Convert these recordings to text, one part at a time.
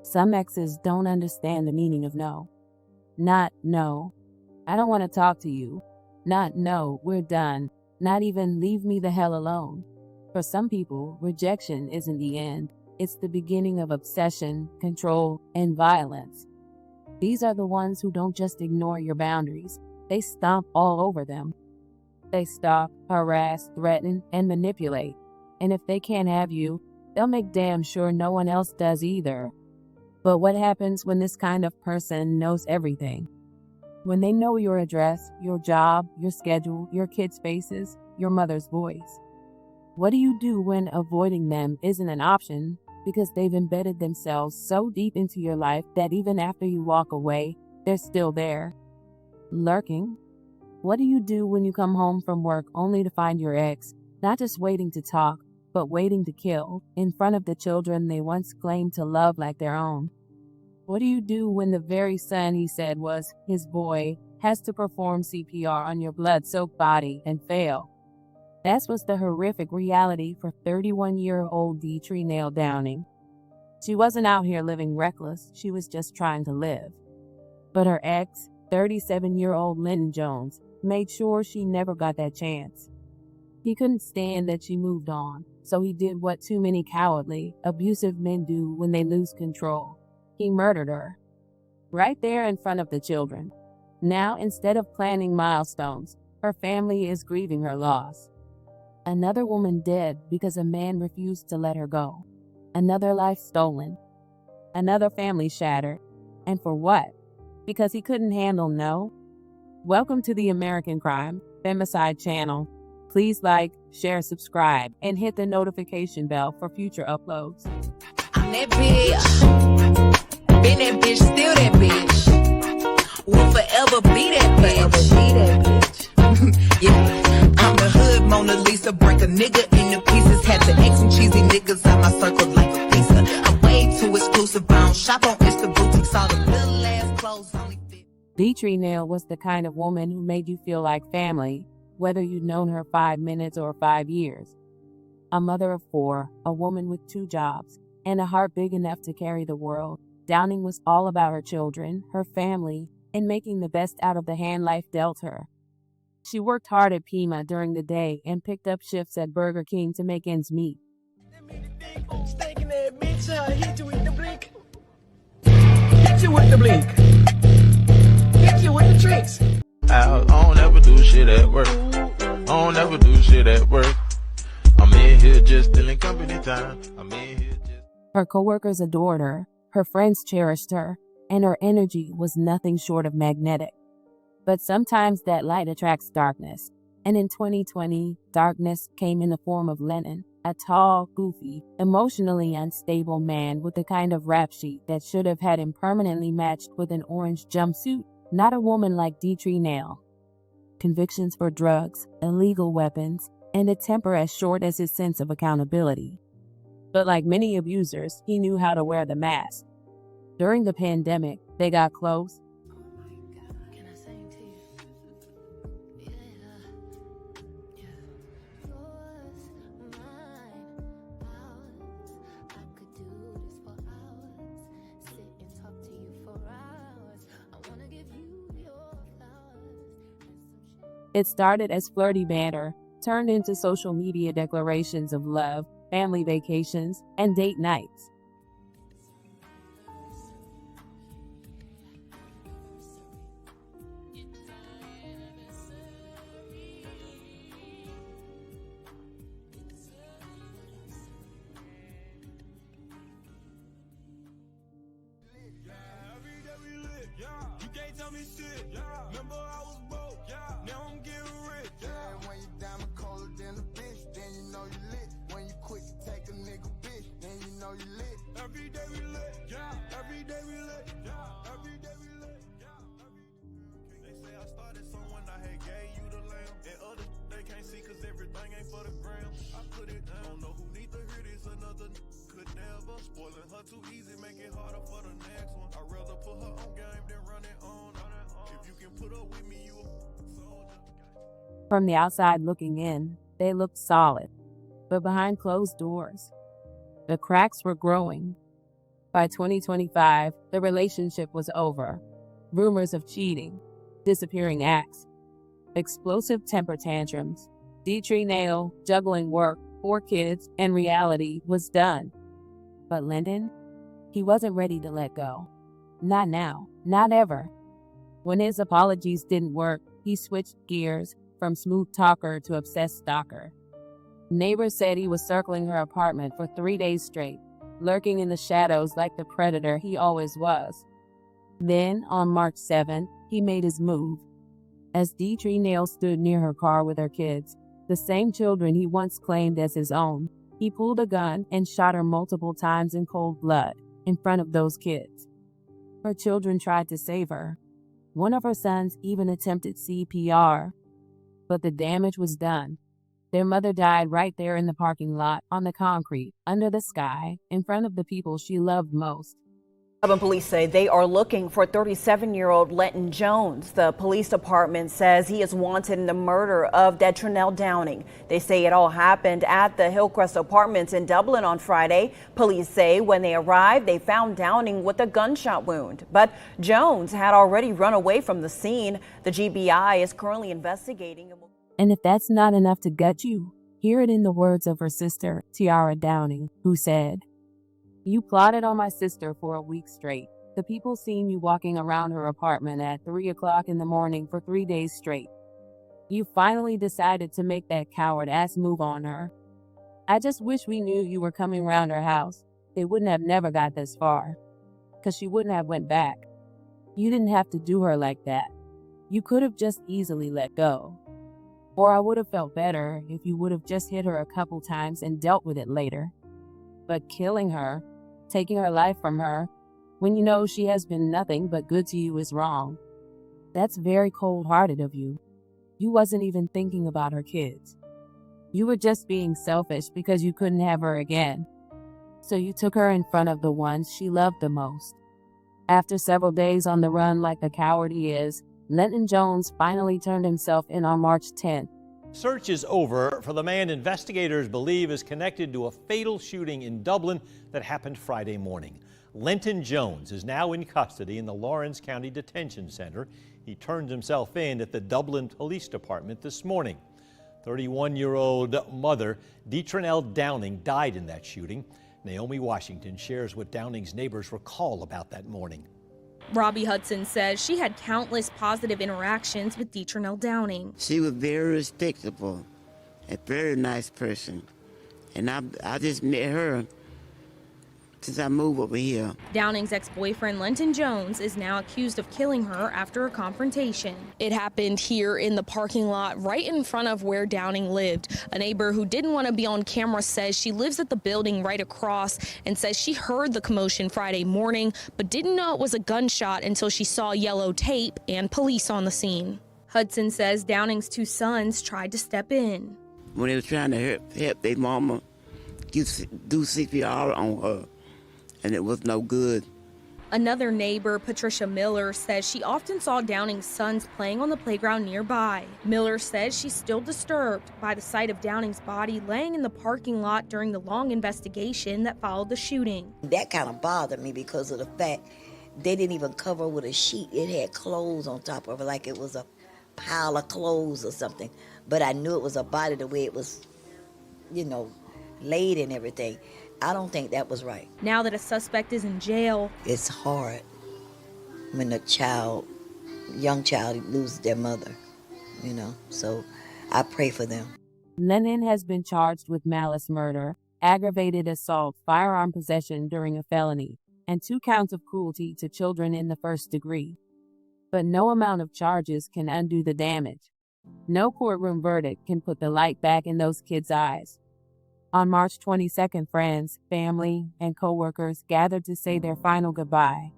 Some exes don't understand the meaning of no. Not no, I don't want to talk to you. Not no, we're done. Not even leave me the hell alone. For some people, rejection isn't the end. It's the beginning of obsession, control, and violence. These are the ones who don't just ignore your boundaries. They stomp all over them. They stalk, harass, threaten, and manipulate. And if they can't have you, they'll make damn sure no one else does either. But what happens when this kind of person knows everything? When they know your address, your job, your schedule, your kids' faces, your mother's voice? What do you do when avoiding them isn't an option because they've embedded themselves so deep into your life that even after you walk away, they're still there, lurking? What do you do when you come home from work only to find your ex, not just waiting to talk, but waiting to kill, in front of the children they once claimed to love like their own? What do you do when the very son he said was his boy has to perform CPR on your blood-soaked body and fail? That was the horrific reality for 31-year-old Detrenell Downing. She wasn't out here living reckless, she was just trying to live. But her ex, 37-year-old Lenton Jones, made sure she never got that chance. He couldn't stand that she moved on, so he did what too many cowardly, abusive men do when they lose control. He murdered her. Right there in front of the children. Now, instead of planning milestones, her family is grieving her loss. Another woman dead because a man refused to let her go. Another life stolen. Another family shattered. And for what? Because he couldn't handle no? Welcome to the American Crime Femicide channel. Please like, share, subscribe, and hit the notification bell for future uploads. I'm that bitch. Been that bitch, still that bitch. Will forever be that bitch. Yeah. I'm the hood Mona Lisa, break a nigga into pieces. Had to X some cheesy niggas out my circle like a pizza. I'm way too exclusive, I don't shop on Insta boutiques. All the little ass clothes only fit. Detrenell was the kind of woman who made you feel like family, whether you'd known her 5 minutes or 5 years. A mother of 4, a woman with 2 jobs, and a heart big enough to carry the world, Downing was all about her children, her family, and making the best out of the hand life dealt her. She worked hard at Pima during the day and picked up shifts at Burger King to make ends meet. Stinking that bitch, hit you with the blink. Hit you with the blink. Hit you with the tricks. I don't ever do shit at work. I don't ever do shit at work. I'm in here just stealing company time. I'm in here just... Her coworkers adored her friends cherished her, and her energy was nothing short of magnetic. But sometimes that light attracts darkness. And in 2020, darkness came in the form of Lenton, a tall, goofy, emotionally unstable man with the kind of rap sheet that should have had him permanently matched with an orange jumpsuit, not a woman like Detrenell. Convictions for drugs, illegal weapons, and a temper as short as his sense of accountability. But like many abusers, he knew how to wear the mask. During the pandemic, they got close. It started as flirty banter, turned into social media declarations of love, family vacations, and date nights. You can't tell me shit. Remember I was broke. Now I'm getting rich. When you diamond colder than a bitch, then you know you lit. When you quick to take a nigga bitch, then you know you lit. Every day we lit. Every day we lit. Every day we lit. They say I started someone I had gave you the lamb. And others they can't see cause everything ain't for the gram. I put it down. Don't know who need to hear this. Another could never. Spoiling her too easy, make it harder for the next one. I'd rather put her on game than run it on. If you can put up with me, you a soldier. From the outside looking in, they looked solid. But behind closed doors, the cracks were growing. By 2025, the relationship was over. Rumors of cheating, disappearing acts, explosive temper tantrums, Detrenell juggling work, 4 kids, and reality was done. But Lenton, he wasn't ready to let go. Not now, not ever. When his apologies didn't work, he switched gears from smooth talker to obsessed stalker. Neighbors said he was circling her apartment for 3 days straight, lurking in the shadows like the predator he always was. Then, on March 7th, he made his move. As Detrenell stood near her car with her kids, the same children he once claimed as his own, he pulled a gun and shot her multiple times in cold blood in front of those kids. Her children tried to save her. One of her sons even attempted CPR, but the damage was done. Their mother died right there in the parking lot, on the concrete, under the sky, in front of the people she loved most. Auburn police say they are looking for 37-year-old Lenton Jones. The police department says he is wanted in the murder of Detrenell Downing. They say it all happened at the Hillcrest Apartments in Dublin on Friday. Police say when they arrived, they found Downing with a gunshot wound. But Jones had already run away from the scene. The GBI is currently investigating. And if that's not enough to gut you, hear it in the words of her sister, Ahyri Downing, who said, "You plotted on my sister for a week straight. The people seen you walking around her apartment at 3 o'clock in the morning for 3 days straight. You finally decided to make that coward-ass move on her. I just wish we knew you were coming around her house. They wouldn't have never got this far, 'cause she wouldn't have went back. You didn't have to do her like that. You could have just easily let go. Or I would have felt better if you would have just hit her a couple times and dealt with it later. But killing her, taking her life from her, when you know she has been nothing but good to you is wrong. That's very cold-hearted of you. You wasn't even thinking about her kids. You were just being selfish because you couldn't have her again. So you took her in front of the ones she loved the most." After several days on the run like the coward he is, Lenton Jones finally turned himself in on March 10th. Search is over for the man investigators believe is connected to a fatal shooting in Dublin that happened Friday morning. Lenton Jones is now in custody in the Lawrence County Detention Center. He turned himself in at the Dublin Police Department this morning. 31-year-old mother Detrenell Downing died in that shooting. Naomi Washington shares what Downing's neighbors recall about that morning. Robbie Hudson says she had countless positive interactions with Detrenell Downing. She was very respectable, a very nice person. And I just met her since I moved over here. Downing's ex-boyfriend, Lenton Jones, is now accused of killing her after a confrontation. It happened here in the parking lot right in front of where Downing lived. A neighbor who didn't want to be on camera says she lives at the building right across and says she heard the commotion Friday morning, but didn't know it was a gunshot until she saw yellow tape and police on the scene. Hudson says Downing's 2 sons tried to step in. When they were trying to help their mama do CPR on her, and it was no good. Another neighbor, Patricia Miller, says she often saw Downing's sons playing on the playground nearby. Miller says she's still disturbed by the sight of Downing's body laying in the parking lot during the long investigation that followed the shooting. That kind of bothered me because of the fact they didn't even cover her with a sheet. It had clothes on top of it, like it was a pile of clothes or something. But I knew it was a body the way it was, laid and everything. I don't think that was right. Now that a suspect is in jail, it's hard when a young child loses their mother, so I pray for them. Lenton has been charged with malice murder, aggravated assault, firearm possession during a felony, and 2 counts of cruelty to children in the 1st degree. But no amount of charges can undo the damage. No courtroom verdict can put the light back in those kids' eyes. On March 22nd, friends, family, and coworkers gathered to say their final goodbye.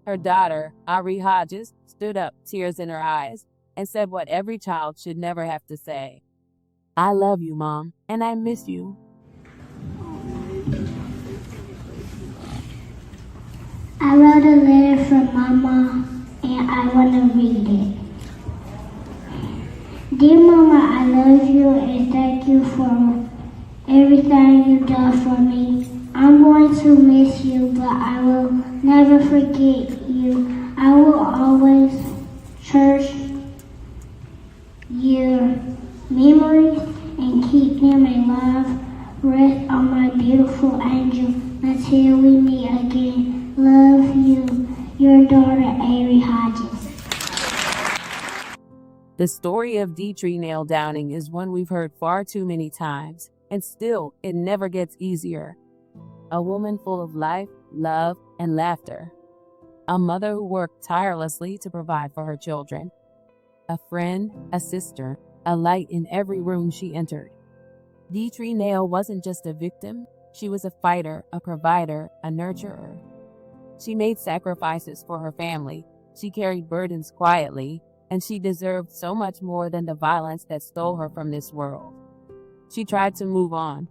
Her daughter, Ahyri Hodges, stood up, tears in her eyes, and said what every child should never have to say. "I love you, Mom, and I miss you." I wrote a letter from Mama, and I want to read it. Dear Mama, I love you and thank you for everything you've done for me. I'm going going to miss you, but I will never forget you. I will always cherish your memories and keep them alive. Rest on my beautiful angel until we meet again. Love you, your daughter, Ahyri Hodges. The story of Detrenell Downing is one we've heard far too many times, and still, it never gets easier. A woman full of life, love, and laughter. A mother who worked tirelessly to provide for her children. A friend, a sister, a light in every room she entered. Detrenell wasn't just a victim, she was a fighter, a provider, a nurturer. She made sacrifices for her family, she carried burdens quietly, and she deserved so much more than the violence that stole her from this world. She tried to move on.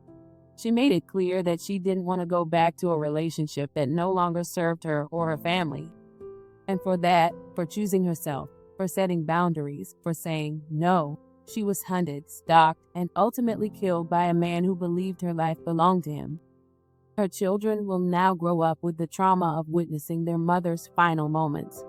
She made it clear that she didn't want to go back to a relationship that no longer served her or her family. And for that, for choosing herself, for setting boundaries, for saying no, she was hunted, stalked, and ultimately killed by a man who believed her life belonged to him. Her children will now grow up with the trauma of witnessing their mother's final moments.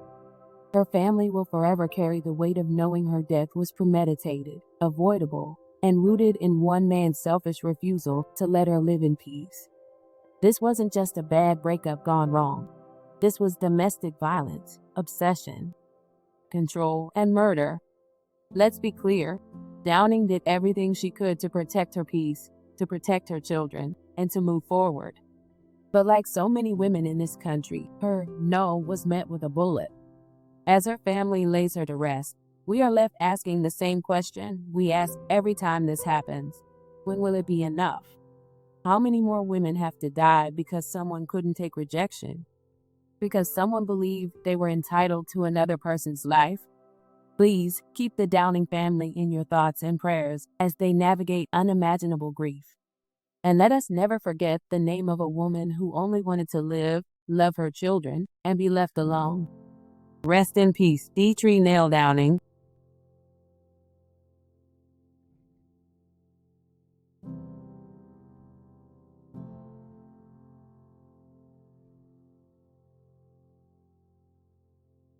Her family will forever carry the weight of knowing her death was premeditated, avoidable, and rooted in one man's selfish refusal to let her live in peace. This wasn't just a bad breakup gone wrong. This was domestic violence, obsession, control, and murder. Let's be clear, Downing did everything she could to protect her peace, to protect her children, and to move forward. But like so many women in this country, her no was met with a bullet. As her family lays her to rest, we are left asking the same question we ask every time this happens. When will it be enough? How many more women have to die because someone couldn't take rejection? Because someone believed they were entitled to another person's life? Please keep the Downing family in your thoughts and prayers as they navigate unimaginable grief. And let us never forget the name of a woman who only wanted to live, love her children, and be left alone. Rest in peace, Detrenell Downing.